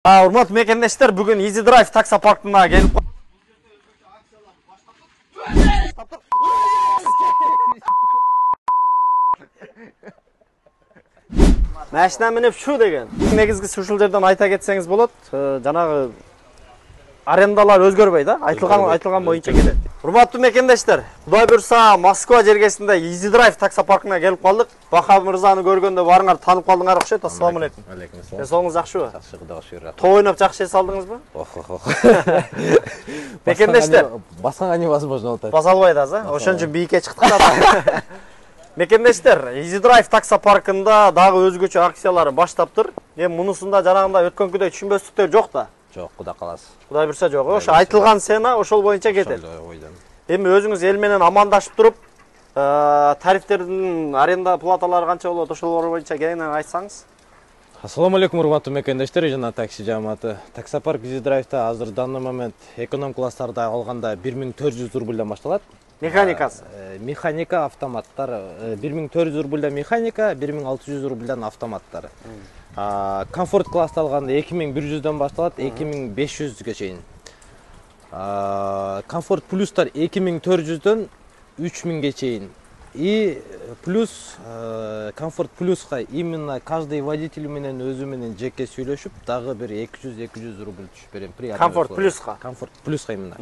Урматтуу мекендештер, бүгүн Easy Drive такса паркына келип машина минип шу деген. Негизгиси ушул жерден айта кетсеңиз болот. Жанагы арендалар өзгөрбөй да, айтылган боюнча кетет. Урматтуу мекендештер, Кудай буйрса Москва жергесинде Easy Drive такса паркына келип калдык. Баха мырзаны көргөндө барыңар танып калдыңар окшойт. Ассаламу алейкум. Алейкум ассалам. Соңуңуз жакшыбы? Жакшы, Кудайга шүгүр. Той ойноп жакшы эс алдыңызбы? Ох. Мекендештер, Басканга невозможно болот. баса албайт азы. Ошон үчүн бийикке чыктык да. Мекендештер, Easy Drive такса паркында дагы өзгөчө акциялары баштаптыр. Эми мунусунда жанагындай өткөнкүдөй түшүнбөстүктөр жок да. Жок, Кудай каласы. Кудай буйрса жок. Ошо айтылган цена ошол боюнча кетет. Эми өзүңүз эл менен амандашып туруп, тарифтердин аренда платалары канча болот, ошолор боюнча кеңинен айтсаңыз. Ассаламу алейкум, урматтуу мекендештер жана такси жааматы. Такса парк Easy Drive'та азыр данный момент эконом класстарда алганда 1400 рубльдан башталат. Механикасы. Механика, автоматтар 1400 рубльдан механика, 1600 рубльдан автоматтар. Комфорт класста алганда 2100дөн башталат, 2500ге чейин. Комфорт плюстар 2400дөн 3000ге чейин. И плюс комфорт плюска именно каждый водитель менен өзү менен жеке сүйлөшүп, дагы бир 200 рубль түшүп берем. Комфорт плюска. Комфорт плюска именно.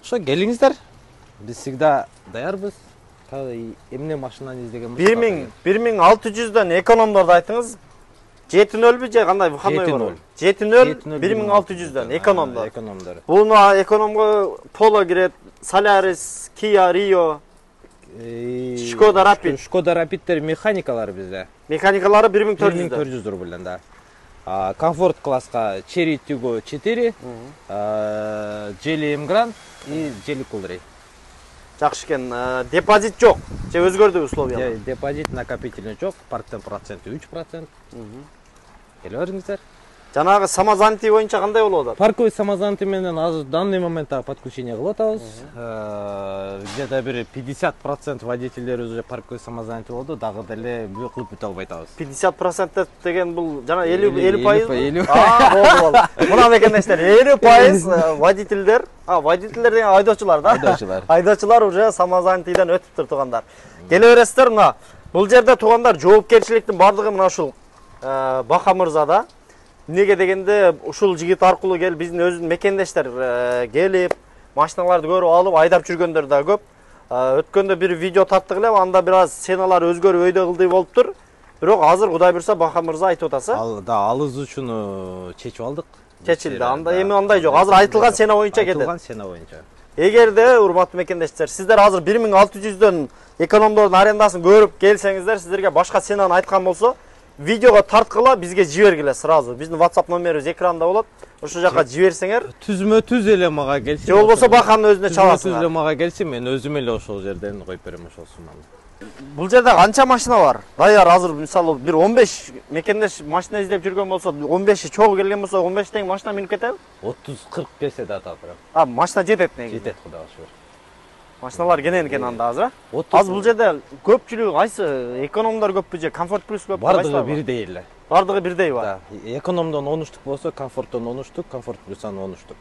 Ошо келиңиздер. Биз всегда даярбыз. Эмне машинаны издеген болсо 1600дөн экономдорду айтыңыз. 70бү же кандай кандай бар? 70 1600дөн экономдор. Бул экономго Polo кирет, Solaris, Kia Rio, Skoda Rapid. Skoda Rapid'тер механикалары бизде. Механикалары 1400. 1400 рубльдан да. Комфорт класска Cherry Tiggo 4, Jelly Emgrand и Jelly Coolray. Жакшы экен. Депозит жок. Же өзгөрдү условиялар? Депозит накопительный жок. Парктын проценти 3%. Келе бериңиздер. Жанагы самозанятый боюнча кандай болуп атат? Парковый самозанятый менен азыр данный моментта подключение кылып атабыз. Где-то бир 50% водительдер уже парковый самозанятый болду, дагы деле бул кылып бүтө албай атабыз. 50% деген бул жана 50%. Болду. Мына мекендештер 50% водительдер, водительдер деген айдоочулар да. Айдоочулар уже самозанятыйдан өтүп тургандар. Келе бересиздер, мына бул жерде туугандар жоопкерчиликтин бардыгы мына ушул Баха мырза да. Неге дегенде ушул жигит аркылуу келип биздин өзүнүн мекендештер келип машиналарды көрүп алып айдап жүргөндөр да көп. Өткөндө бир видео тарттык эле, анда бир аз сценалар өзгөрүп өйдө кылдый болуптур. Бирок азыр Кудай буйрса Баха мырза айтып атасы. Алыз үчүн чечип алдык. Чечилди. Анда эми андай жок. Азыр айтылган сцена боюнча кетет. Айтылган сцена боюнча. Эгерде урматтуу мекендештер, сиздер азыр 1600дөн экономдордун арендасын көрүп келсеңиздер, сиздерге башка сценаны айткан болсо, видеого тарткыла бизге жибергиле сразу. Биздин WhatsApp номерибиз экранда болот. Ошол жака жиберсеңер, түзмө-түз эле мага келсин. Же болбосо Баханын өзүнө чаласың. Түзмө-түз эле мага келсин, мен өзүм эле ошол жерден коюп берем ошол сумманы. Бул жерде канча машина бар? Даяр азыр мисалы бир 15 мекендеш машина издеп жүргөн болсо, 15 чогуу келген болсо, 15 тең машина минип кетеби? 30-40 келсе да тапырам. Машина жетет негизи. Жетет, Кудайга шүгүр. Машиналар кенен экен анда азыр. Азыр бул жерде көпчүлүгү кайсы? Экономдор көппү же комфорт плюс көппү? Бардыгы бирдей эле. Бардыгы бирдей бар. Экономдон 13 штук болсо, комфорттон 13 штук, комфорт плюстан 13 штук.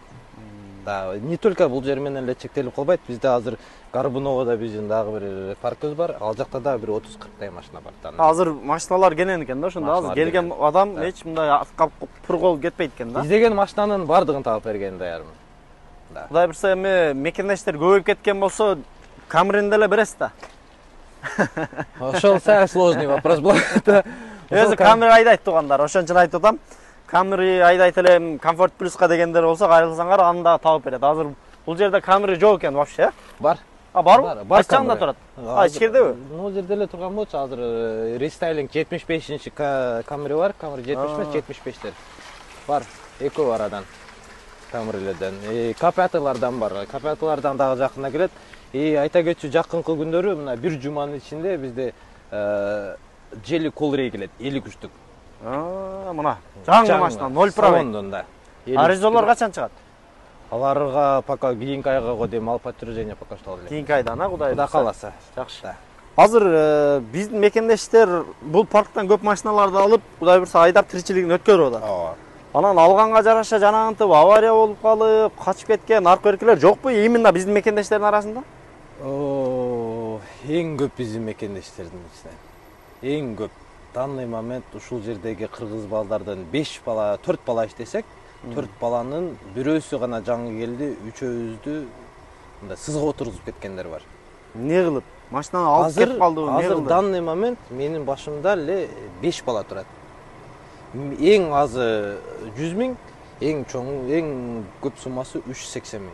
Да, не только бул жер менен эле чектелип калбайт. Бизде азыр Горбуновода биздин дагы бир паркыбыз бар. Ал жакта да бир 30-40 машина бар. Азыр машиналар кенен экен да, ошондо азыр келген адам эч мындай пур кол кетпейт экен да. Издеген машинанын бардыгын таап берген даярмын. Да. Кудай буйрса эми мекендештер көбөйүп кеткен болсо, Камрин деле бересиз да. Ошол сай сложный вопрос болот. Өзү Камри айдайт туугандар, ошон үчүн айтып атам. Камри айдайт эле, комфорт плюска дегендер болсо, кайрылсаңар анда таап берет. Азыр бул жерде Камри жок экен вообще. Бар. Барбы? Кайсы жагында турат? Ичкердеби? Могу жерде эле турган болчу. Азыр рестайлинг 75-чи Камри бар, Камри 75, 75тер. Бар, экөө бар адан. Камрилерден. К5-лардан бар. К5-лардан дагы жакына келет. Айта кетчү, жакынкы күндөрү мына бир жуманын ичинде бизде Jelly Coolray келет, 53-түк. Мына жаңы машина 0 пробег. Аризолор качан чыгат? Аларга пока кийинки айга дейм алып подтверждение пока что эле. Кийинки айдан, Кудай кааласа. Жакшы. Азыр биздин мекендештер бул парктан көп машиналарды алып, Кудай буйрса айдап тиричилигин өткөрүп атат. Анан алганга жараша жанагынтип авария болуп калып, качып кеткен арка эркелер жокпу именно биздин мекендештердин арасында? Эң көп биздин мекендештердин ичинен. Эң көп. Данный момент ушул жердеги кыргыз балдардан 5 бала, 4 бала иштесек, 4 баланын бирөөсү гана жаңы келди, үчөөбүздү мындай сызга отургузуп кеткендер бар. Не кылып? Машинаны алып кетип калдыбы, не Азыр кылды? данный момент менин башымда эле 5 бала турат. Эң азы 100 000, эң чоңу, эң көп суммасы 380 000.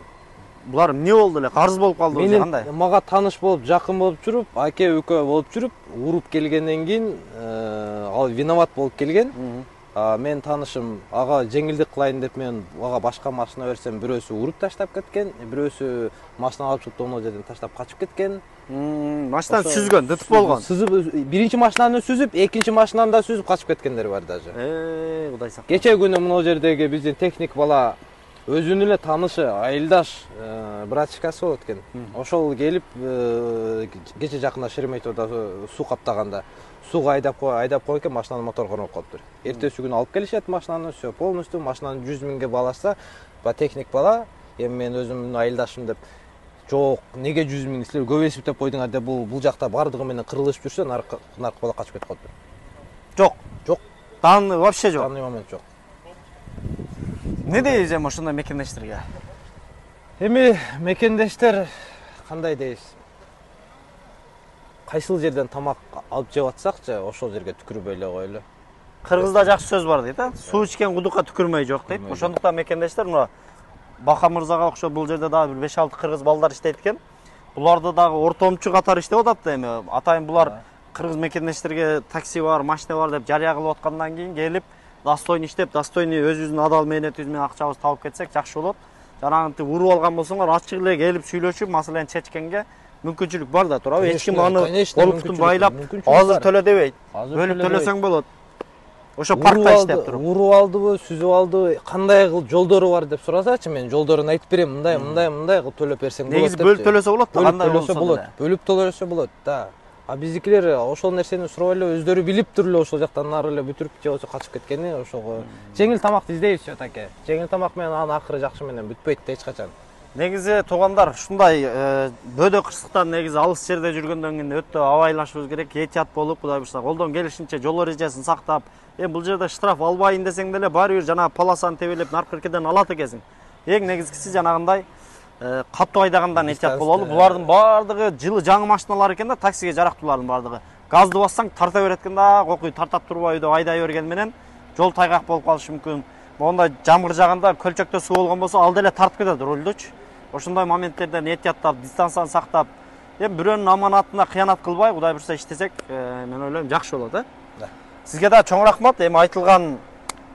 Булар эмне болду эле? Карыз болуп калдыбы же кандай? Мага таныш болуп, жакын болуп жүрүп, аке өкө болуп жүрүп, уруп келгенден кийин ал виноват болуп келген. Мен танышым ага жеңилдик кылайын деп мен ага башка машина берсем, бирөөсү уруп таштап кеткен, бирөөсү машина алып чыгып тоноо жерден таштап качып кеткен. Машинаны сүзгөн, дытып болгон. Сызып, биринчи машинаны сүзүп, экинчи машинаны да сүзүп качып кеткендер бар даже. Кудай сактасын. Кече күнү могу жердеги биздин техник бала өзүнүн эле таанышы, айылдаш братчикасы болот экен. Ошол келип кече жакында Шереметьеводо суу каптаганда сууга айдап койгон машинанын мотору корноп калыптыр. Эртеси күнү алып келишет машинаны, все полностью машинаны 100 000ге баласа, техник бала, эми мен өзүмдүн айылдашым деп, жок, неге 100 000 силер көп эсептеп койдуңар деп бул жакта бардыгы менен кырылышып жүрсө, наркы бала качып кетип калыптыр. Жок. Жок. Данный вообще жок. Данный момент жок. Не дейсиз эми ошондой мекендештерге? Эми мекендештер кандай дейсиз? Кайсыл жерден тамак алып жеп атсакчы, ошол жерге түкүрбөй эле коелу. Кыргызда жакшы сөз бар дейт, суу ичкен кудукка түкүрмөй жок дейт. Ошондуктан мекендештер мына Бака мырзага окшоп бул жерде дагы бир 5-6 кыргыз балдар иштейт экен. Буларды дагы ортомчу катары иштеп атат да эми. Атайын булар кыргыз мекендештерге такси бар, машина бар деп жарыя кылып аткандан кийин келип достойно иштеп, достойно өзүбүздүн адал мээнетибиз менен акчабызды табып кетсек жакшы болот. Жанагынтип уруп алган болсоңор ачык эле келип сүйлөшүп, маселени чечкенге мүмкүнчүлүк бар да туурабы? Эч ким аны колуктун байлап, азыр төлө дебейт. Бөлүп төлөсөң болот. Ошо паркта иштеп туруп. Уруп алдыбы, сүзүп алдыбы, кандай кылып жолдору бар деп сурасачы, мен жолдорун айтып берем, мындай кылып төлөп берсең болот деп. Негизи бөлүп төлөсө болот да, кандай болсо болот. Бөлүп төлөсө болот да. А биздикилер ошол нерсени сурап эле өздөрү билип туруп эле ошол жактан нары эле бүтүрүп же болбосо качып кеткени, ошого жеңил тамакты издейбиз все таки. Жеңил тамак менен анын акыры жакшы менен бүтпөйт да эч качан. Негизи туугандар, ушундай бөдө кырсыктан негизи алыс жерде жүргөндөн кийин өтө абайлашыбыз керек, этият болуп, Кудай буйрса, колдон келишинче жол эрежесин сактап, бул жерде штраф албайын десең деле баары бир жана полосаны тебелеп наркы эркеден алат экенсиң. Эң негизгиси жанагындай каттуу айдагандан этият бололу. Булардын баардыгы жылы жаңы машиналар экен да, таксиге жарактуулардын баардыгы. Газды бассаң тарта берет экен да, кокуй тартап турбай деп айдай берген менен жол тайгак болуп калышы мүмкүн. Мондай жамгыр жаганда көлчөктө суу болгон болсо алда эле тартып кетет рулдучу. Ошондой моменттерден этияттап, дистанцияны сактап, бирөөнүн аманатына кыянат кылбай, Кудай буйрса иштесек, мен ойлойм жакшы болот, Да. Сизге да чоң рахмат. Эми айтылган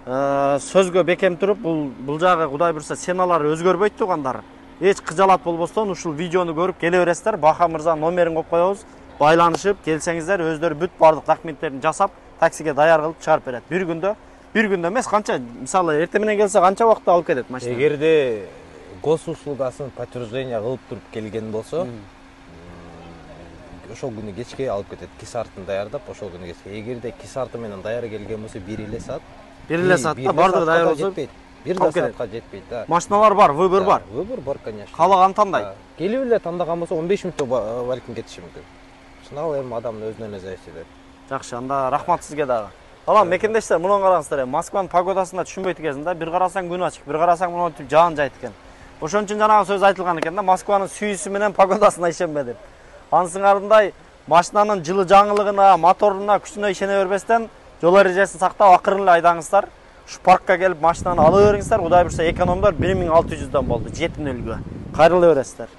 сөзгө бекем туруп, бул жагы Кудай буйрса сеналар өзгөрбөйт туугандар. Эч кыжалат болбостон ушул видеону көрүп келе бересиздер. Бака мырзанын номерин коюп коебуз. Байланышып, келсеңиздер, өздөрү бүт бардык документтерин жасап, таксиге даяр кылып чыгарып берет. Бир күндө эмес, канча, мисалы, эртең менен келсе канча убакытта алып кетет машина? Эгерде госуслугасын подтверждение кылып туруп келген болсо, ошол күнү кечке алып кетет. Кисартын даярдап, ошол күнү кечке. Эгерде кисарты менен даяр келген болсо 1 саат. 1 саатта бардыгы даяр болсо, 1 саатка жетпейт да. Машиналар бар, выбор бар. Выбор бар, конечно. Каалаган тандай. Келип эле тандаган болсо 15 мүнөттө балким кетиши мүмкүн. Шынал эми адамдын өзүнөн эле зависит этет. Жакшы, анда рахмат сизге дагы. Алам мекендештер, муну караңыздар, Москванын погодасында түшүнбөйт экенсиң да, бир карасаң күн ачык, бир карасаң монтип жаан жайт экен. Ошон үчүн жанагы сөз айтылган экен да, Москванын сүйүүсү менен погодасына ишенбе деп. Ансыңардындай машинанын жылы жаңылыгына, моторуна, күчүнө ишене бербестен, жол эрежесин сактап акырын эле айдаңыздар. Ушу паркка келип машинаны ала бериңиздер. Кудай буйрса экономдор 1600 болду, 7-0. Кайрыла бересиздер.